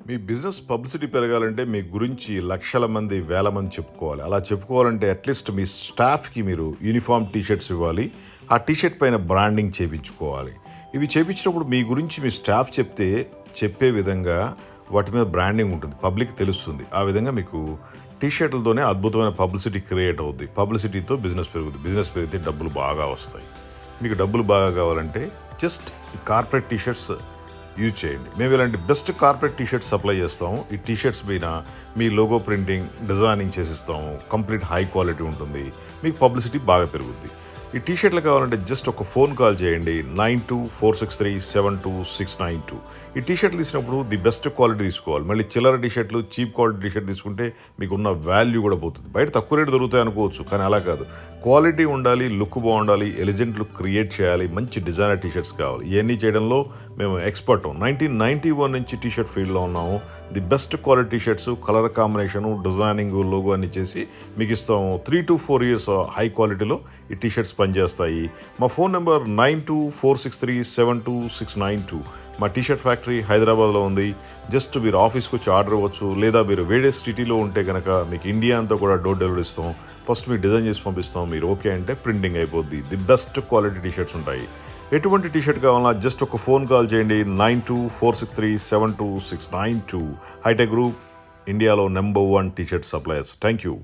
మీ business publicity పెరగాలంటే మీ గురించి లక్షల మంది, వేల మంది చెప్పుకోవాలి. అలా చెప్పుకోవాలంటే అట్‌లీస్ట్ మీ స్టాఫ్‌కి మీరు యూనిఫార్మ్ టీ షర్ట్స్ ఇవ్వాలి. ఆ టీ షర్ట్ పైన బ్రాండింగ్ చేపించుకోవాలి. ఇవి చేపించినప్పుడు మీ గురించి మీ స్టాఫ్ చెప్తే, చెప్పే విధంగా వాటి మీద బ్రాండింగ్ ఉంటుంది. పబ్లిక్‌కి తెలుస్తుంది. ఆ విధంగా మీకు టీ షర్ట్‌లతోనే అద్భుతమైన పబ్లిసిటీ క్రియేట్ అవుద్ది. పబ్లిసిటీతో బిజినెస్ పెరుగుద్ది. బిజినెస్ పెరిగితే డబ్బులు బాగా వస్తాయి. మీకు డబ్బులు బాగా కావాలంటే జస్ట్ ఈ కార్పొరేట్ టీ షర్ట్స్ యూజ్ చేయండి. మేము ఇలాంటి best corporate T shirts supply చేస్తాము. ఈ టీ షర్ట్స్ పైన మీ లోగో ప్రింటింగ్, డిజైనింగ్ చేసిస్తాము. కంప్లీట్ హై క్వాలిటీ ఉంటుంది. మీకు పబ్లిసిటీ బాగా పెరుగుద్ది. ఈ టీ షర్ట్లు కావాలంటే జస్ట్ ఒక ఫోన్ కాల్ చేయండి 9246372692. ఈ టీ షర్ట్లు తీసినప్పుడు ది బెస్ట్ క్వాలిటీ తీసుకోవాలి. మళ్ళీ చిల్లర టీ షర్ట్లు, చీప్ క్వాలిటీ టీ షర్ట్ తీసుకుంటే మీకున్న వాల్యూ కూడా పోతుంది. బయట తక్కువ రేటు దొరుకుతాయి అనుకోవచ్చు, కానీ అలా కాదు. క్వాలిటీ ఉండాలి, లుక్ బాగుండాలి, ఎలిజెంట్ లుక్ క్రియేట్ చేయాలి, మంచి డిజైనర్ టీ షర్ట్స్ కావాలి. ఇవన్నీ చేయడంలో మేము ఎక్స్పర్ట్. 1991 నుంచి టీ షర్ట్ ఫీల్డ్లో ఉన్నాము. The best quality T shirts, colour combination, designing, logo అన్ని చేసి మీకు ఇస్తాము. 3 to 4 years హై క్వాలిటీలో ఈ టీ షర్ట్స్ పనిచేస్తాయి. మా ఫోన్ నెంబర్ 9246372692. మా టీ షర్ట్ ఫ్యాక్టరీ హైదరాబాద్లో ఉంది. జస్ట్ మీరు ఆఫీస్కి వచ్చి ఆర్డర్ ఇవ్వచ్చు, లేదా మీరు వేరే సిటీలో ఉంటే కనుక మీకు ఇండియా అంతా కూడా డోర్ డెలివరీ ఇస్తాం. ఫస్ట్ మీకు డిజైన్ చేసి పంపిస్తాం. మీరు ఓకే అంటే ప్రింటింగ్ అయిపోద్ది. The best quality T shirts ఉంటాయి. ఎటువంటి టీ షర్ట్ కావాలన్నా జస్ట్ ఒక ఫోన్ కాల్ చేయండి 9246372692. హైటెక్ గ్రూప్, ఇండియాలో number 1 T shirt suppliers. Thank you.